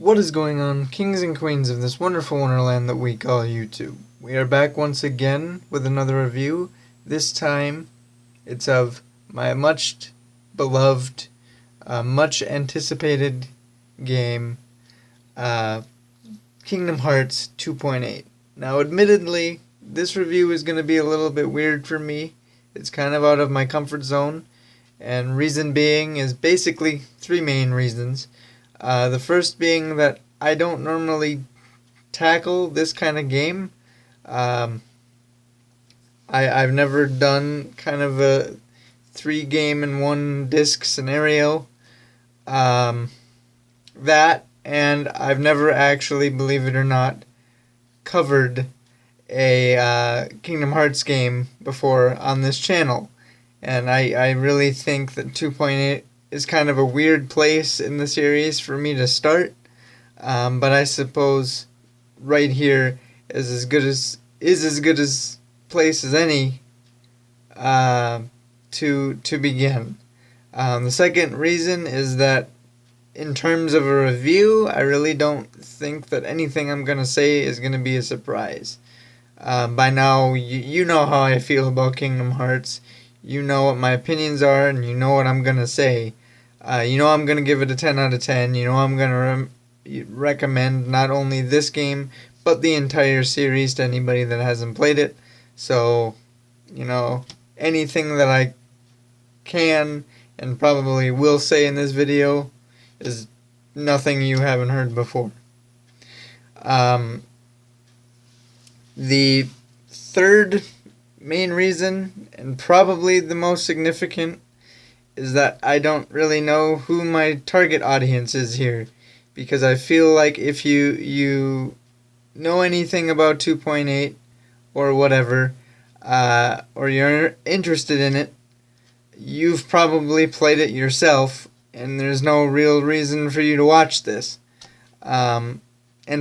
What is going on, kings and queens of this wonderful wonderland that we call YouTube? We are back once again with another review. This time, it's of my much beloved, much anticipated game, Kingdom Hearts 2.8. Now, admittedly, this review is going to be a little bit weird for me. It's kind of out of my comfort zone, and reason being is basically three main reasons. The first being that I don't normally tackle this kind of game. I've never done kind of a 3-game in 1 disc scenario. That, and I've never actually, believe it or not, covered a Kingdom Hearts game before on this channel. And I really think that 2.8 is kind of a weird place in the series for me to start, but I suppose right here is as good as place as any to begin. The second reason is that in terms of a review, I really don't think that anything I'm gonna say is gonna be a surprise. By now, you know how I feel about Kingdom Hearts. You know what my opinions are, and you know what I'm gonna say. You know I'm going to give it a 10 out of 10. You know I'm going to recommend not only this game, but the entire series to anybody that hasn't played it. So, you know, anything that I can and probably will say in this video is nothing you haven't heard before. The third main reason, and probably the most significant, is that I don't really know who my target audience is here, because I feel like if you know anything about 2.8 or whatever, or you're interested in it, you've probably played it yourself, and there's no real reason for you to watch this. And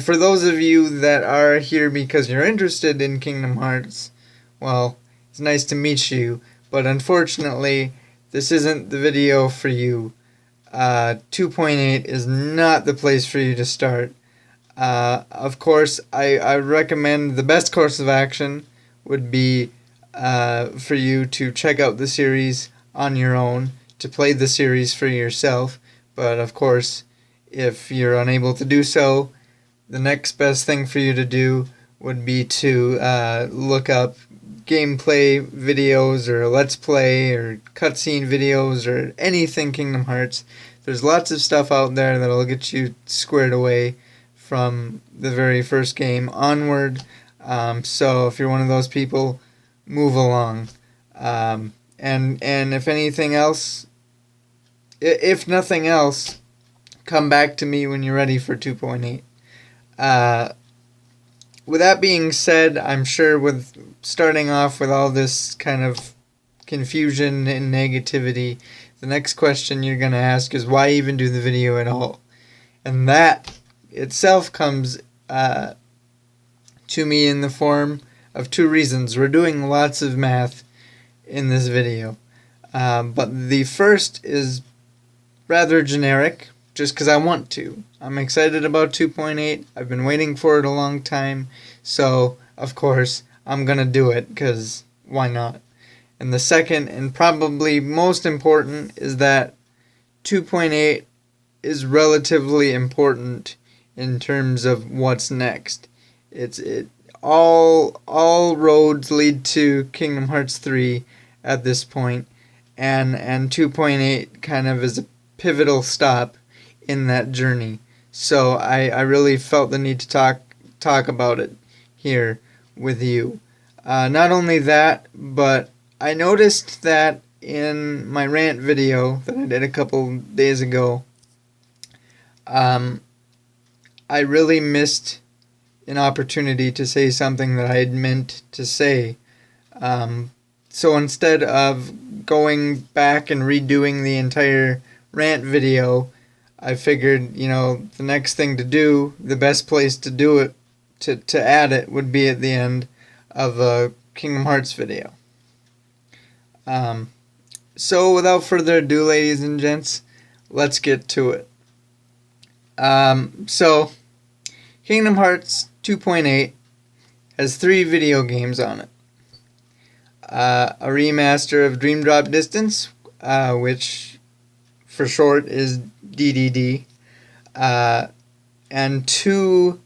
for those of you that are here because you're interested in Kingdom Hearts, well, it's nice to meet you, but unfortunately, this isn't the video for you. 2.8 is not the place for you to start. Of course, I recommend the best course of action would be for you to check out the series on your own, to play the series for yourself. But of course, if you're unable to do so, the next best thing for you to do would be to look up gameplay videos or let's play or cutscene videos or anything Kingdom Hearts. There's lots of stuff out there that'll get you squared away from the very first game onward. So if you're one of those people, move along. And if anything else, if nothing else, come back to me when you're ready for 2.8. With that being said, I'm sure with starting off with all this kind of confusion and negativity, the next question you're going to ask is why even do the video at all? And that itself comes to me in the form of 2 reasons. We're doing lots of math in this video. But the first is rather generic, just because I want to. I'm excited about 2.8. I've been waiting for it a long time. So, of course, I'm going to do it, because why not? And the second, and probably most important, is that 2.8 is relatively important in terms of what's next. All roads lead to Kingdom Hearts 3 at this point, and 2.8 kind of is a pivotal stop in that journey. So I really felt the need to talk about it here with you. Not only that, but I noticed that in my rant video that I did a couple days ago, I really missed an opportunity to say something that I had meant to say. So instead of going back and redoing the entire rant video, I figured, the next thing to do, the best place to do it, to add it, would be at the end of a Kingdom Hearts video. So without further ado, ladies and gents, let's get to it. So Kingdom Hearts 2.8 has 3 video games on it. A remaster of Dream Drop Distance, which for short is DDD, and 2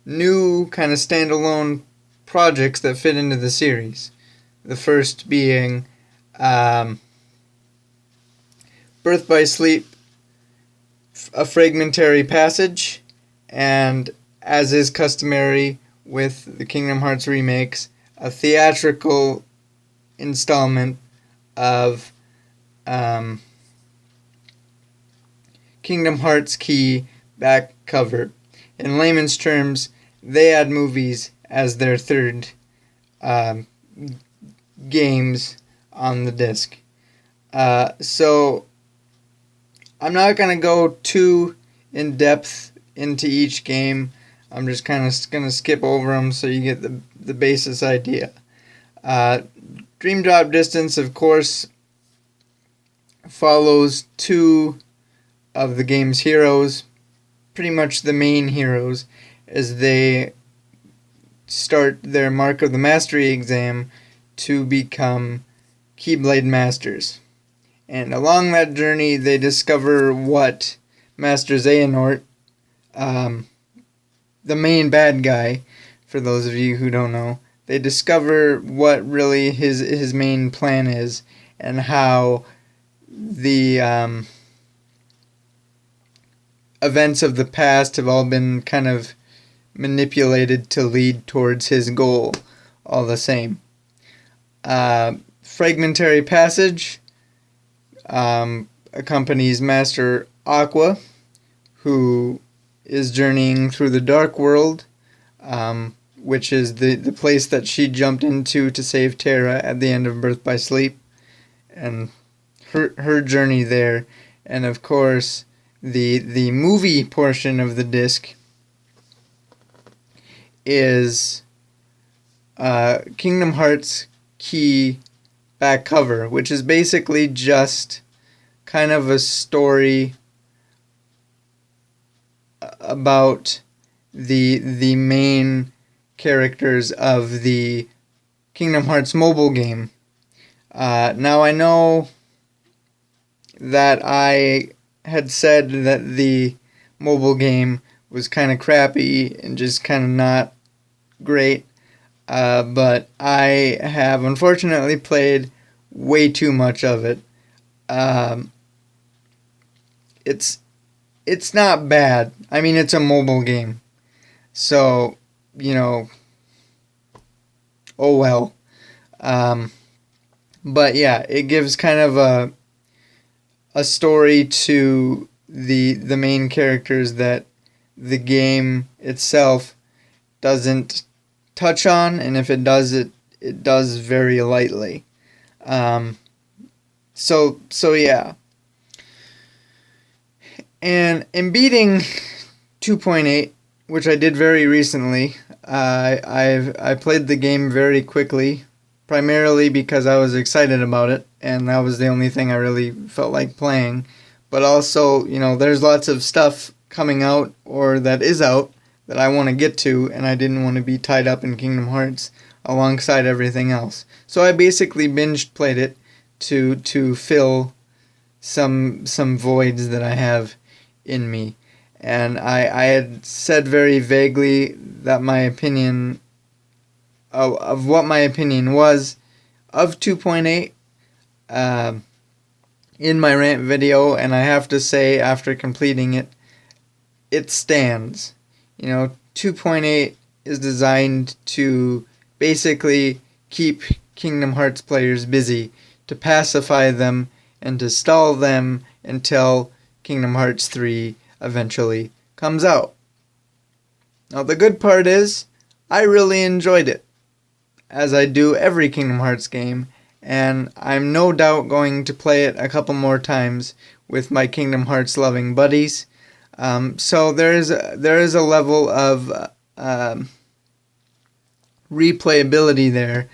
new kind of standalone projects that fit into the series. The first being Birth by Sleep, a fragmentary passage, and as is customary with the Kingdom Hearts remakes, a theatrical installment of Kingdom Hearts Key back cover. In layman's terms, they add movies as their third games on the disc. So I'm not going to go too in depth into each game. I'm just kind of going to skip over them so you get the basis idea. Dream Drop Distance, of course, follows 2 of the game's heroes, pretty much the main heroes, as they start their Mark of the Mastery exam to become Keyblade Masters. And along that journey, they discover what Master Xehanort, the main bad guy, for those of you who don't know, they discover what really his main plan is, and how the events of the past have all been kind of manipulated to lead towards his goal all the same. Fragmentary Passage accompanies Master Aqua, who is journeying through the Dark World, which is the place that she jumped into to save Terra at the end of Birth by Sleep, and her journey there. And of course, the movie portion of the disc is Kingdom Hearts Key back cover, which is basically just kind of a story about the main characters of the Kingdom Hearts mobile game. Now I know that I had said that the mobile game was kind of crappy and just kind of not great, but I have unfortunately played way too much of it. It's not bad. I mean, it's a mobile game, so oh well. But yeah, it gives kind of a story to the main characters that the game itself doesn't touch on, and if it does, it does very lightly. So yeah. And in beating 2.8, which I did very recently, I played the game very quickly, primarily because I was excited about it, and that was the only thing I really felt like playing. But also, there's lots of stuff coming out, or that is out, that I want to get to, and I didn't want to be tied up in Kingdom Hearts alongside everything else. So I basically binge played it to fill some voids that I have in me. And I had said very vaguely that my opinion of what my opinion was of 2.8 in my rant video, and I have to say, after completing it, it stands. 2.8 is designed to basically keep Kingdom Hearts players busy, to pacify them, and to stall them until Kingdom Hearts 3 eventually comes out. Now, the good part is, I really enjoyed it, as I do every Kingdom Hearts game, and I'm no doubt going to play it a couple more times with my Kingdom Hearts loving buddies. So there is a level of replayability there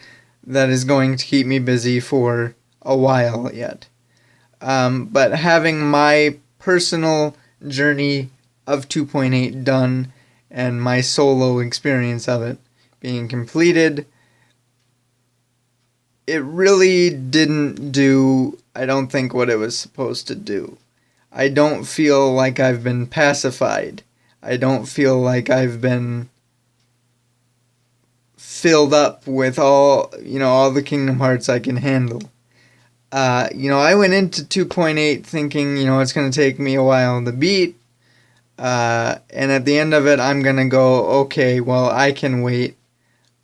that is going to keep me busy for a while yet. But having my personal journey of 2.8 done and my solo experience of it being completed, it really didn't do, I don't think, what it was supposed to do. I don't feel like I've been pacified. I don't feel like I've been filled up with all the Kingdom Hearts I can handle. I went into 2.8 thinking, it's going to take me a while to beat. And at the end of it, I'm going to go, okay, well, I can wait.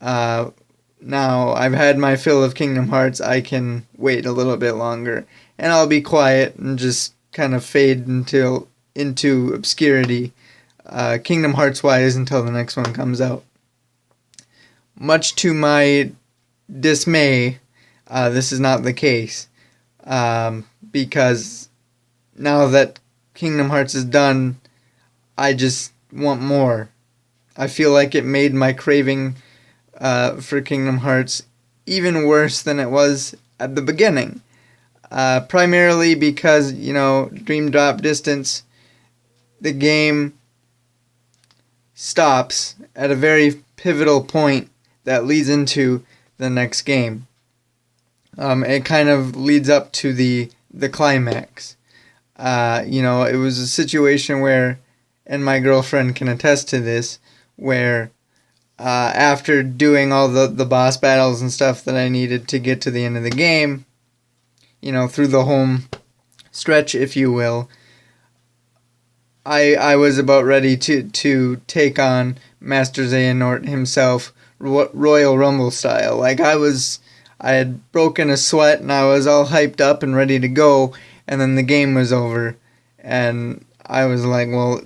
Now, I've had my fill of Kingdom Hearts. I can wait a little bit longer. And I'll be quiet and just kind of fade into obscurity, Kingdom Hearts-wise, until the next one comes out. Much to my dismay, this is not the case. Because now that Kingdom Hearts is done, I just want more. I feel like it made my craving for Kingdom Hearts even worse than it was at the beginning. Primarily because, Dream Drop Distance, the game stops at a very pivotal point that leads into the next game. It kind of leads up to the climax. It was a situation where, and my girlfriend can attest to this, where after doing all the boss battles and stuff that I needed to get to the end of the game, through the home stretch, if you will, I was about ready to take on Master Xehanort himself, Royal Rumble style. Like I had broken a sweat and I was all hyped up and ready to go, and then the game was over, and I was like, well,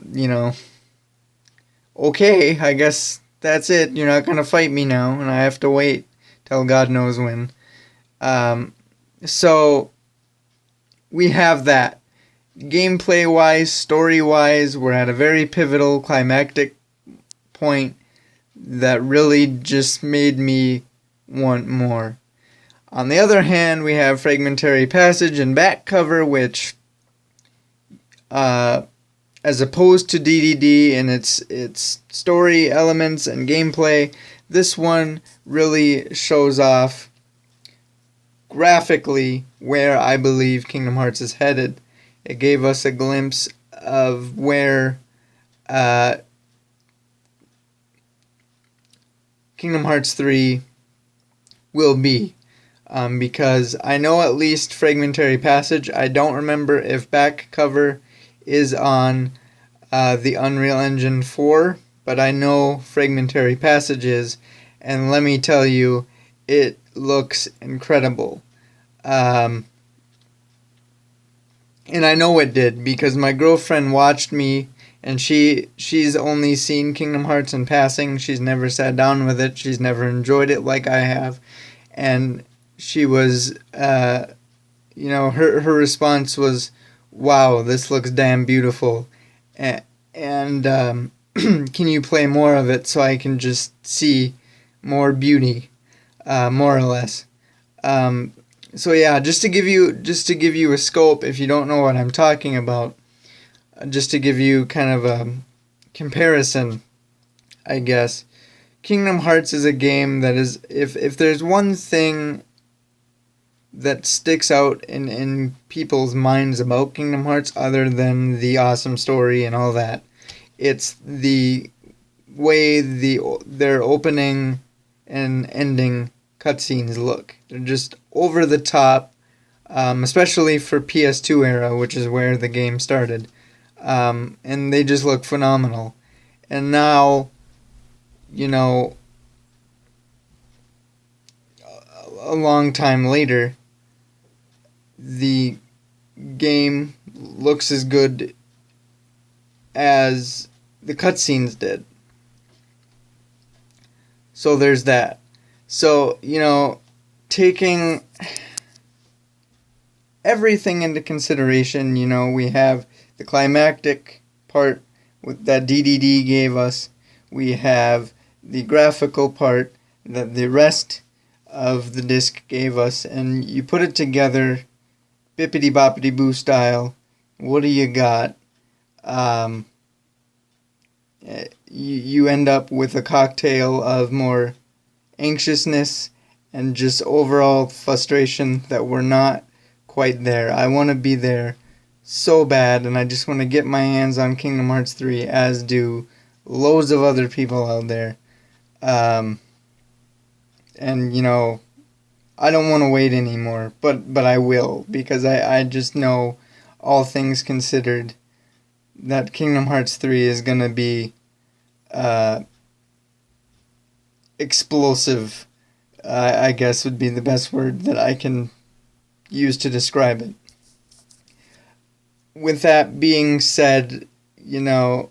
okay, I guess that's it. You're not gonna fight me now, and I have to wait till God knows when. So we have that. Gameplay-wise, story-wise, we're at a very pivotal, climactic point that really just made me want more. On the other hand, we have Fragmentary Passage and Back Cover, which, as opposed to DDD in its story elements and gameplay, this one really shows off graphically where I believe Kingdom Hearts is headed. It gave us a glimpse of where Kingdom Hearts 3 will be. Because I know at least Fragmentary Passage. I don't remember if Back Cover is on the Unreal Engine 4, but I know Fragmentary Passage is, and let me tell you, it looks incredible. And I know it did, because my girlfriend watched me, and she's only seen Kingdom Hearts in passing. She's never sat down with it. She's never enjoyed it like I have. And she was, her response was, wow, this looks damn beautiful. And can you play more of it so I can just see more beauty, more or less. So yeah, just to give you a scope, if you don't know what I'm talking about, just to give you kind of a comparison, I guess. Kingdom Hearts is a game that is, if there's one thing that sticks out in people's minds about Kingdom Hearts other than the awesome story and all that, it's the way their opening and ending cutscenes look. They're just over the top, especially for PS2 era, which is where the game started, and they just look phenomenal. And now, a long time later, the game looks as good as the cutscenes did. So there's that. So, taking everything into consideration, we have the climactic part that DDD gave us. We have the graphical part that the rest of the disc gave us. And you put it together, bippity boppity boo style. What do you got? you end up with a cocktail of more anxiousness and just overall frustration that we're not quite there. I want to be there so bad, and I just want to get my hands on Kingdom Hearts 3, as do loads of other people out there. And, you know, I don't want to wait anymore, but I will, because I just know, all things considered, that Kingdom Hearts 3 is going to be explosive, I guess would be the best word that I can use to describe it. With that being said, you know,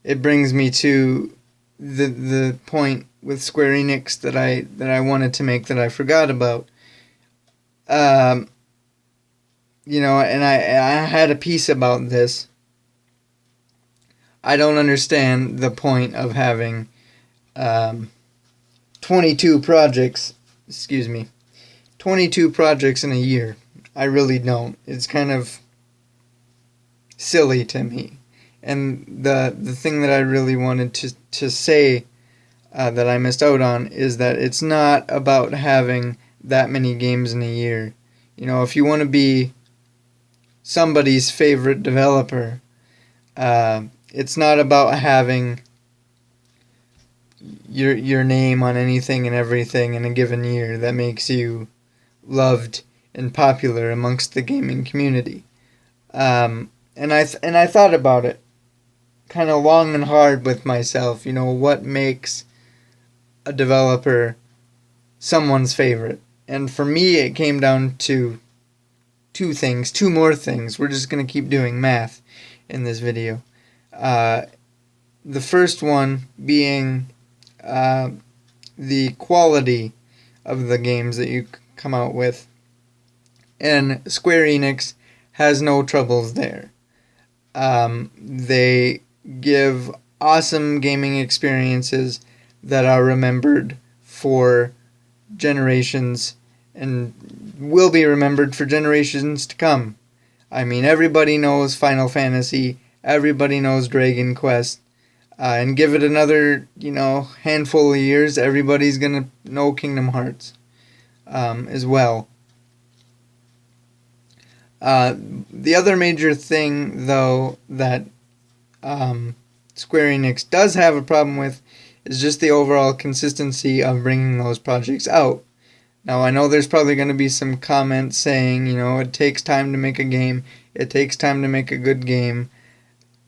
it brings me to the point with Square Enix that I wanted to make that I forgot about. You know, and I had a piece about this. I don't understand the point of having 22 projects, 22 projects in a year. I really don't. It's kind of silly to me. And the thing that I really wanted to say that I missed out on is that it's not about having that many games in a year. You know, if you want to be somebody's favorite developer, it's not about having your name on anything and everything in a given year that makes you loved and popular amongst the gaming community. And I thought about it kind of long and hard with myself. You know, what makes a developer someone's favorite? And for me, it came down to two more things. We're just going to keep doing math in this video. The first one being the quality of the games that you come out with. And Square Enix has no troubles there. They give awesome gaming experiences that are remembered for generations and will be remembered for generations to come. I mean, everybody knows Final Fantasy, everybody knows Dragon Quest, and give it another, you know, handful of years, everybody's gonna know Kingdom Hearts as well. The other major thing, though, that Square Enix does have a problem with is just the overall consistency of bringing those projects out. Now, I know there's probably going to be some comments saying, you know, it takes time to make a game, it takes time to make a good game,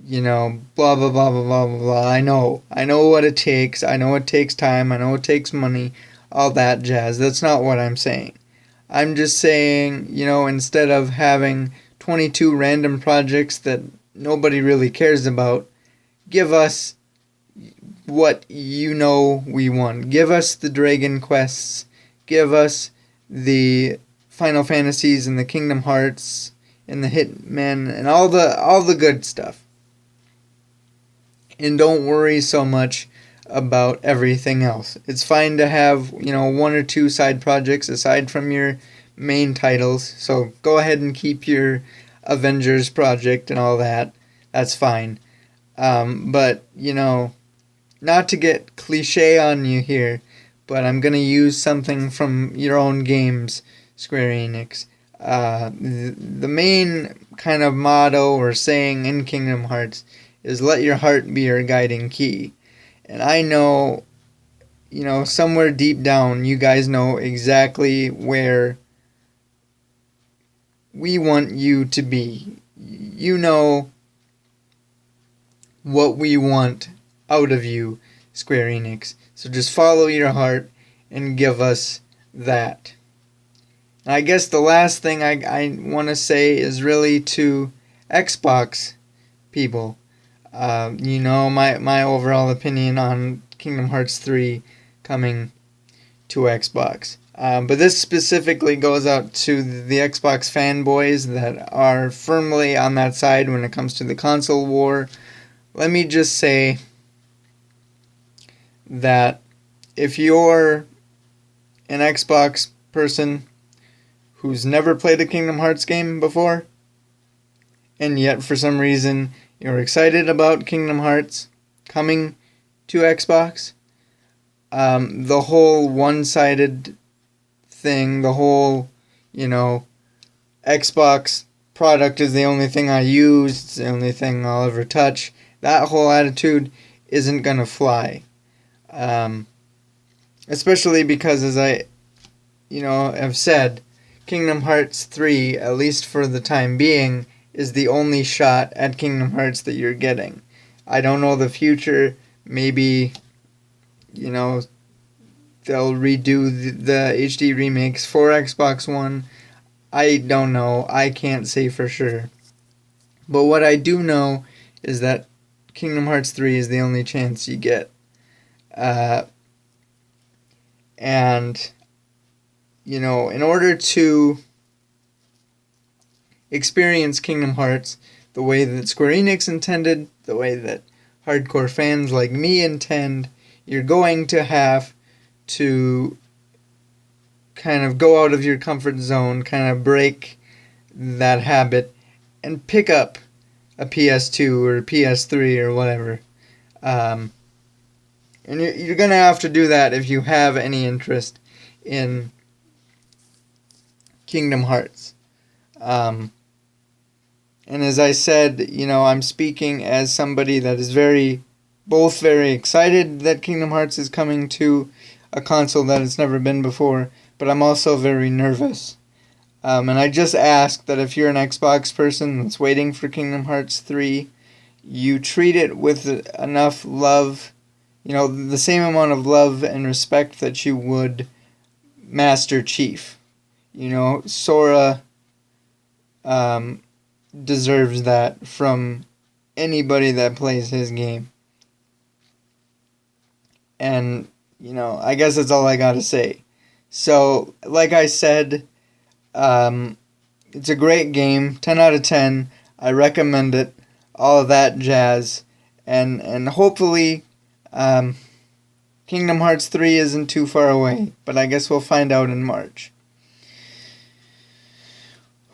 you know, blah, blah, blah, blah, blah, blah, blah. I know what it takes, I know it takes time, I know it takes money, all that jazz. That's not what I'm saying. I'm just saying, you know, instead of having 22 random projects that nobody really cares about, give us what you know we want. Give us the Dragon Quests, give us the Final Fantasies and the Kingdom Hearts and the Hitmen and all the good stuff. And don't worry so much about everything else. It's fine to have, you know, one or two side projects aside from your main titles. So go ahead and keep your Avengers project and all that. That's fine. But, you know, not to get cliche on you here, but I'm going to use something from your own games, Square Enix. The main kind of motto or saying in Kingdom Hearts is let your heart be your guiding key. And I know, you know, somewhere deep down, you guys know exactly where we want you to be. You know what we want out of you, Square Enix. So just follow your heart and give us that. And I guess the last thing I want to say is really to Xbox people. You know, my overall opinion on Kingdom Hearts 3 coming to Xbox. But this specifically goes out to the Xbox fanboys that are firmly on that side when it comes to the console war. Let me just say that if you're an Xbox person who's never played a Kingdom Hearts game before, and yet for some reason you're excited about Kingdom Hearts coming to Xbox, the whole one-sided thing, the whole, Xbox product is the only thing I use, it's the only thing I'll ever touch, that whole attitude isn't going to fly. Especially because, as I, have said, Kingdom Hearts 3, at least for the time being, is the only shot at Kingdom Hearts that you're getting. I don't know the future. Maybe, they'll redo the HD remakes for Xbox One. I don't know. I can't say for sure. But what I do know is that Kingdom Hearts 3 is the only chance you get. And, in order to experience Kingdom Hearts the way that Square Enix intended, the way that hardcore fans like me intend, you're going to have to kind of go out of your comfort zone, kind of break that habit, and pick up a PS2 or a PS3 or whatever. And you're going to have to do that if you have any interest in Kingdom Hearts. And as I said, I'm speaking as somebody that is both very excited that Kingdom Hearts is coming to a console that it's never been before, but I'm also very nervous. And I just ask that if you're an Xbox person that's waiting for Kingdom Hearts 3, you treat it with enough love, the same amount of love and respect that you would Master Chief. Sora deserves that from anybody that plays his game. And, I guess that's all I gotta say. So, like I said, it's a great game, 10 out of 10. I recommend it, all of that jazz. And hopefully, Kingdom Hearts 3 isn't too far away, but I guess we'll find out in March.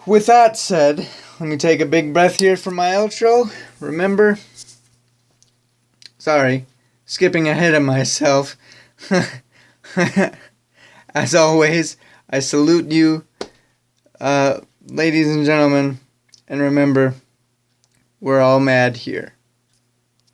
With that said, let me take a big breath here for my outro. Remember, skipping ahead of myself. As always, I salute you, ladies and gentlemen, and remember, we're all mad here.